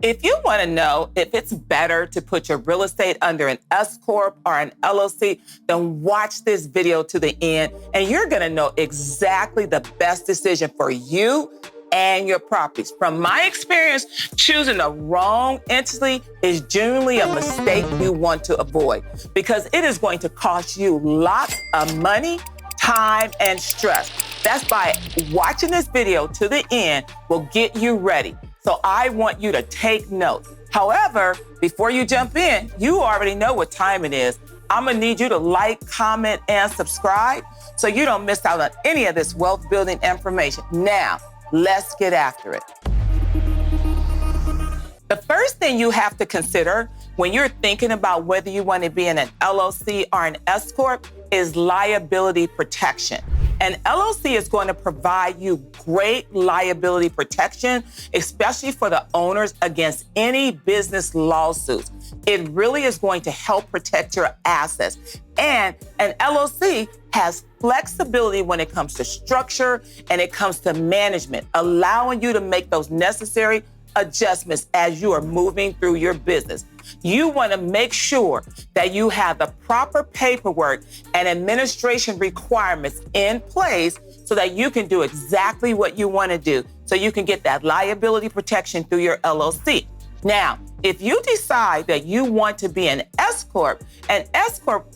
If you want to know if it's better to put your real estate under an S-Corp or an LLC, then watch this video to the end and you're going to know exactly the best decision for you and your properties. From my experience, choosing the wrong entity is generally a mistake you want to avoid because it is going to cost you lots of money, time, and stress. That's why watching this video to the end will get you ready. So I want you to take notes. However, before you jump in, you already know what time it is. I'm gonna need you to like, comment, and subscribe so you don't miss out on any of this wealth building information. Now, let's get after it. The first thing you have to consider when you're thinking about whether you want to be in an LLC or an S-Corp is liability protection. An LLC is going to provide you great liability protection, especially for the owners against any business lawsuits. It really is going to help protect your assets. And an LLC has flexibility when it comes to structure and it comes to management, allowing you to make those necessary adjustments as you are moving through your business. You want to make sure that you have the proper paperwork and administration requirements in place so that you can do exactly what you want to do, so you can get that liability protection through your LLC. Now, if you decide that you want to be an S-Corp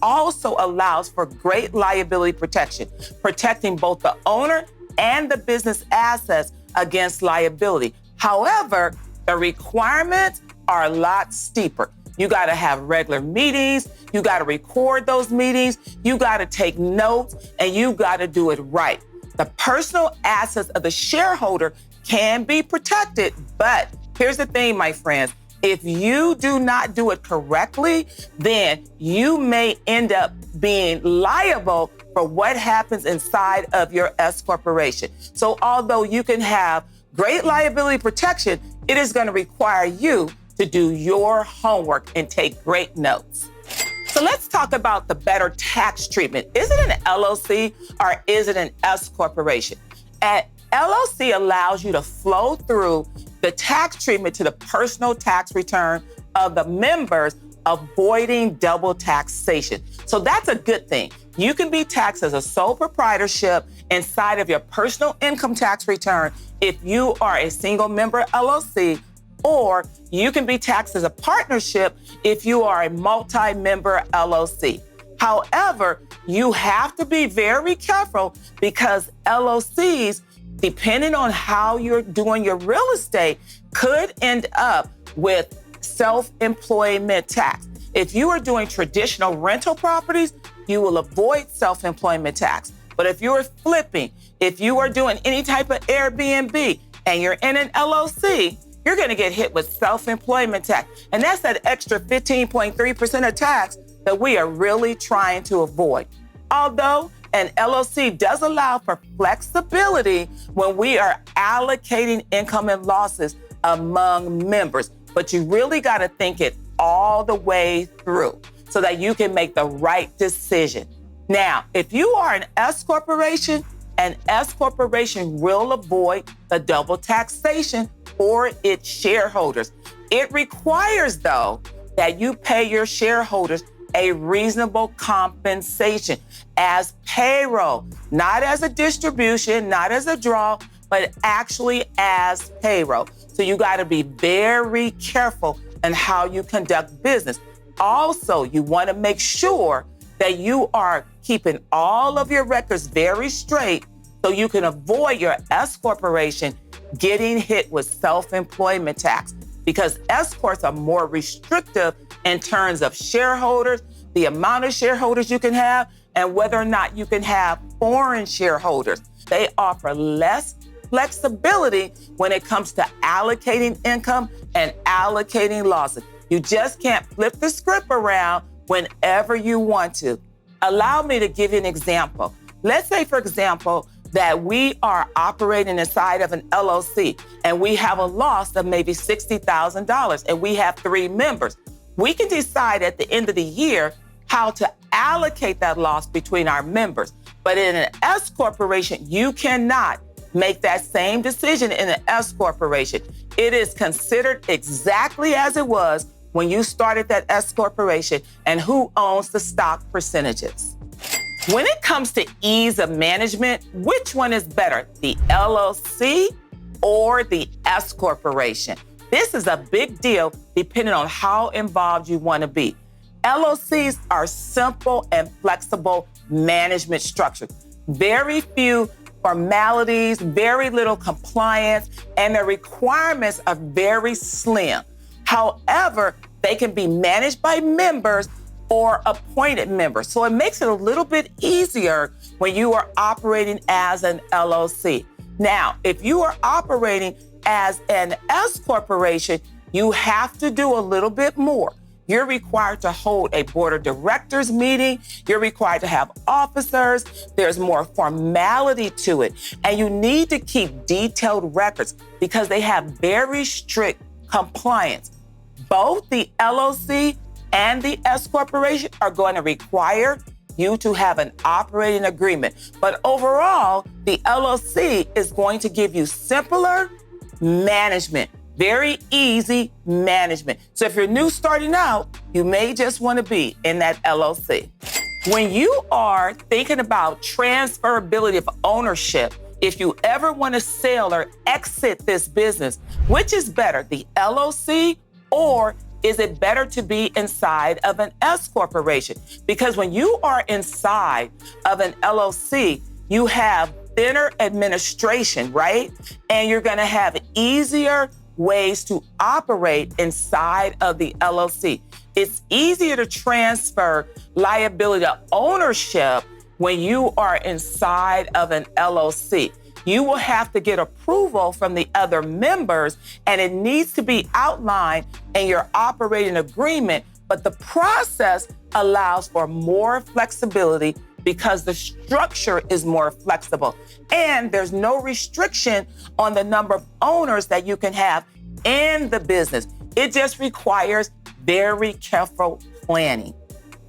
also allows for great liability protection, protecting both the owner and the business assets against liability. However, the requirements are a lot steeper. You got to have regular meetings. You got to record those meetings. You got to take notes and you got to do it right. The personal assets of the shareholder can be protected, but here's the thing, my friends. If you do not do it correctly, then you may end up being liable for what happens inside of your S corporation. So although you can have great liability protection, it is going to require you to do your homework and take great notes. So let's talk about the better tax treatment. Is it an LLC or is it an S corporation? An LLC allows you to flow through the tax treatment to the personal tax return of the members, avoiding double taxation. So that's a good thing. You can be taxed as a sole proprietorship inside of your personal income tax return if you are a single member LLC, or you can be taxed as a partnership if you are a multi-member LLC. However, you have to be very careful because LLCs, depending on how you're doing your real estate, could end up with self-employment tax. If you are doing traditional rental properties, you will avoid self-employment tax. But if you are flipping, if you are doing any type of Airbnb and you're in an LLC, you're going to get hit with self-employment tax. And that's that extra 15.3% of tax that we are really trying to avoid. Although an LLC does allow for flexibility when we are allocating income and losses among members, but you really got to think it all the way through so that you can make the right decision. Now, if you are an S corporation, an S corporation will avoid the double taxation for its shareholders. It requires, though, that you pay your shareholders a reasonable compensation as payroll, not as a distribution, not as a draw, but actually as payroll. So you got to be very careful in how you conduct business. Also, you want to make sure that you are keeping all of your records very straight so you can avoid your S corporation getting hit with self-employment tax, because S corps are more restrictive in terms of shareholders, the amount of shareholders you can have, and whether or not you can have foreign shareholders. They offer less flexibility when it comes to allocating income and allocating losses. You just can't flip the script around whenever you want to. Allow me to give you an example. Let's say, for example, that we are operating inside of an LLC and we have a loss of maybe $60,000 and we have 3 members. We can decide at the end of the year how to allocate that loss between our members. But in an S corporation, you cannot. make that same decision in an S corporation. It is considered exactly as it was when you started that S corporation and who owns the stock percentages. When it comes to ease of management, which one is better, the LLC or the S corporation? This is a big deal depending on how involved you want to be. LLCs are simple and flexible management structures. Very few formalities, very little compliance, and the requirements are very slim. However, they can be managed by members or appointed members. So it makes it a little bit easier when you are operating as an LLC. Now, if you are operating as an S corporation, you have to do a little bit more. You're required to hold a board of directors meeting. You're required to have officers. There's more formality to it. And you need to keep detailed records because they have very strict compliance. Both the LLC and the S corporation are going to require you to have an operating agreement. But overall, the LLC is going to give you simpler management. Very easy management. So if you're new starting out, you may just want to be in that LLC. When you are thinking about transferability of ownership, if you ever want to sell or exit this business, which is better, the LLC or is it better to be inside of an S corporation? Because when you are inside of an LLC, you have thinner administration, right? And you're going to have easier ways to operate inside of the LLC. It's easier to transfer liability of ownership when you are inside of an LLC. You will have to get approval from the other members, and it needs to be outlined in your operating agreement, but the process allows for more flexibility because the structure is more flexible. And there's no restriction on the number of owners that you can have in the business. It just requires very careful planning.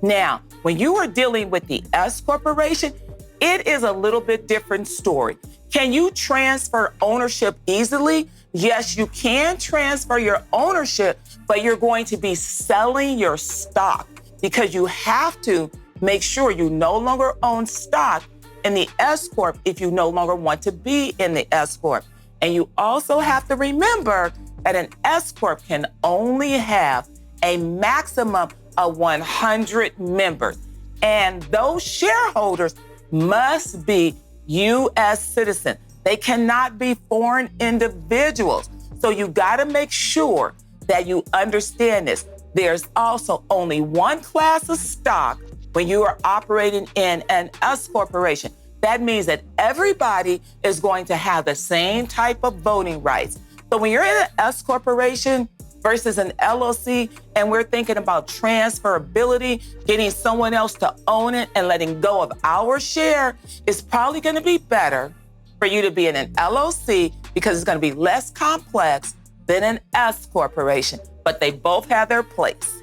Now, when you are dealing with the S corporation, it is a little bit different story. Can you transfer ownership easily? Yes, you can transfer your ownership, but you're going to be selling your stock because you have to make sure you no longer own stock in the S-Corp if you no longer want to be in the S-Corp. And you also have to remember that an S-Corp can only have a maximum of 100 members. And those shareholders must be U.S. citizens. They cannot be foreign individuals. So you got to make sure that you understand this. There's also only one class of stock when you are operating in an S corporation. That means that everybody is going to have the same type of voting rights. So when you're in an S corporation versus an LLC, and we're thinking about transferability, getting someone else to own it and letting go of our share, it's probably going to be better for you to be in an LLC because it's going to be less complex than an S corporation, but they both have their place.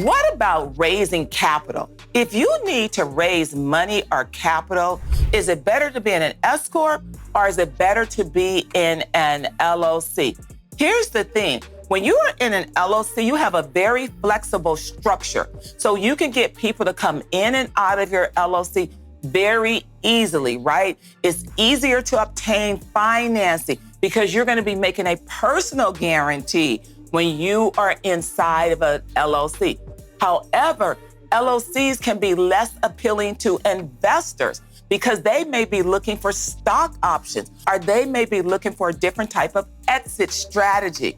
What about raising capital? If you need to raise money or capital, is it better to be in an S-Corp or is it better to be in an LLC? Here's the thing. When you are in an LLC, you have a very flexible structure. So you can get people to come in and out of your LLC very easily, right? It's easier to obtain financing because you're going to be making a personal guarantee when you are inside of an LLC. However, LLCs can be less appealing to investors because they may be looking for stock options or they may be looking for a different type of exit strategy.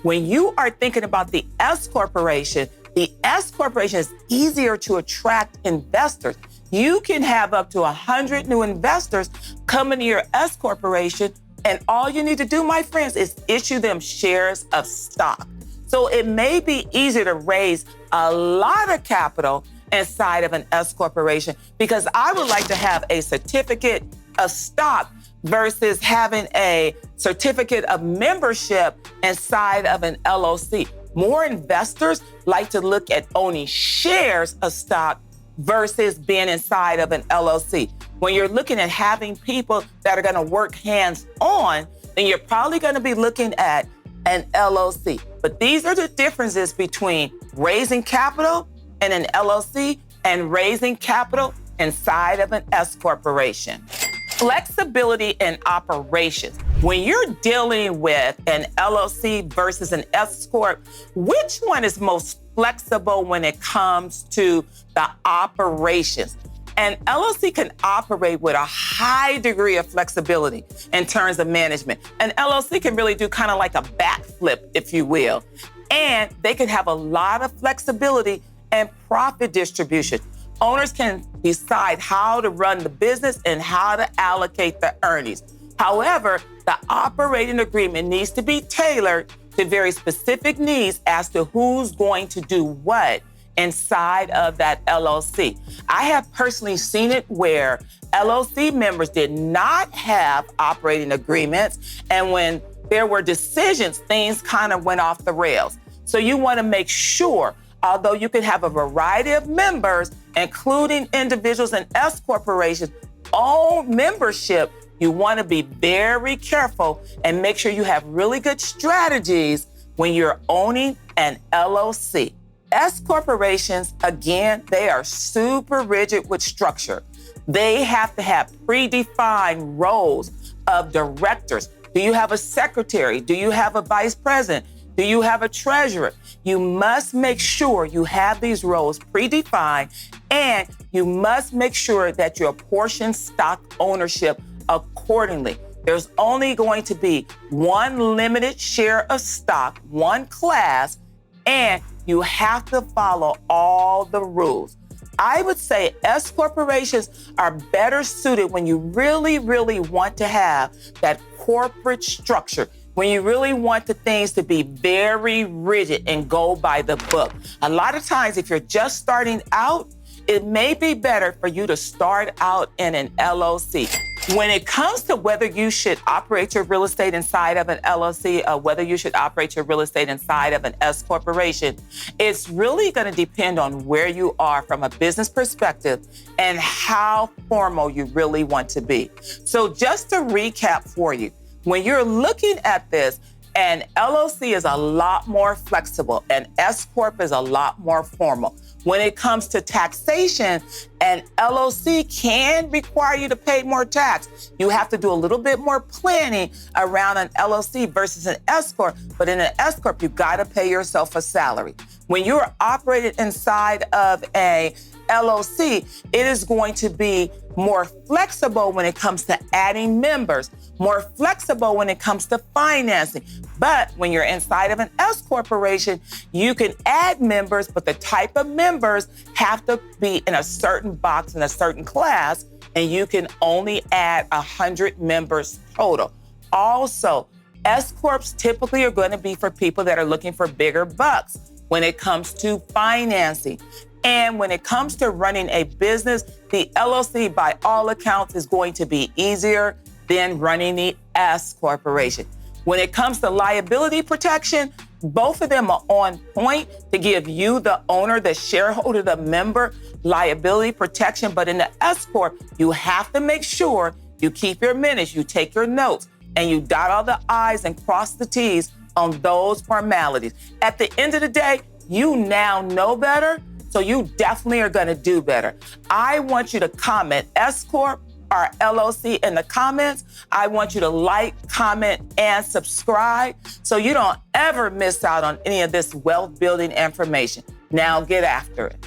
When you are thinking about the S corporation is easier to attract investors. You can have up to 100 new investors come into your S corporation, and all you need to do, my friends, is issue them shares of stock. So it may be easier to raise a lot of capital inside of an S corporation because I would like to have a certificate of stock versus having a certificate of membership inside of an LLC. More investors like to look at owning shares of stock versus being inside of an LLC. when you're looking at having people that are going to work hands-on, then you're probably going to be looking at an LLC. But these are the differences between raising capital in an LLC and raising capital inside of an S-corporation. Flexibility in operations. When you're dealing with an LLC versus an S-Corp, which one is most flexible when it comes to the operations? An LLC can operate with a high degree of flexibility in terms of management. An LLC can really do kind of like a backflip, if you will. And they can have a lot of flexibility and profit distribution. Owners can decide how to run the business and how to allocate the earnings. However, the operating agreement needs to be tailored to very specific needs as to who's going to do what inside of that LLC. I have personally seen it where LLC members did not have operating agreements, and when there were decisions, things kind of went off the rails. So you want to make sure, although you can have a variety of members, including individuals and S corporations, own membership, you want to be very careful and make sure you have really good strategies when you're owning an LLC. S corporations, again, they are super rigid with structure. They have to have predefined roles of directors. Do you have a secretary? Do you have a vice president? Do you have a treasurer? You must make sure you have these roles predefined, and you must make sure that you apportion stock ownership accordingly. There's only going to be one limited share of stock, one class, and you have to follow all the rules. I would say S corporations are better suited when you really, really want to have that corporate structure, when you really want the things to be very rigid and go by the book. A lot of times, if you're just starting out, it may be better for you to start out in an LLC. When it comes to whether you should operate your real estate inside of an LLC or whether you should operate your real estate inside of an S corporation, it's really going to depend on where you are from a business perspective and how formal you really want to be. So just to recap for you, when you're looking at this, an LLC is a lot more flexible and S-Corp is a lot more formal. When it comes to taxation, an LLC can require you to pay more tax. You have to do a little bit more planning around an LLC versus an S-Corp, but in an S-Corp, you gotta pay yourself a salary. When you're operating inside of a LLC, it is going to be more flexible when it comes to adding members, more flexible when it comes to financing. But when you're inside of an S corporation, you can add members, but the type of members have to be in a certain box in a certain class, and you can only add 100 members total. Also, S corps typically are going to be for people that are looking for bigger bucks when it comes to financing. And when it comes to running a business, the LLC, by all accounts, is going to be easier than running the S corporation. When it comes to liability protection, both of them are on point to give you, the owner, the shareholder, the member, liability protection. But in the S corp, you have to make sure you keep your minutes, you take your notes, and you dot all the I's and cross the T's on those formalities. At the end of the day, you now know better, so you definitely are going to do better. I want you to comment S-Corp or LLC in the comments. I want you to like, comment, and subscribe so you don't ever miss out on any of this wealth building information. Now get after it.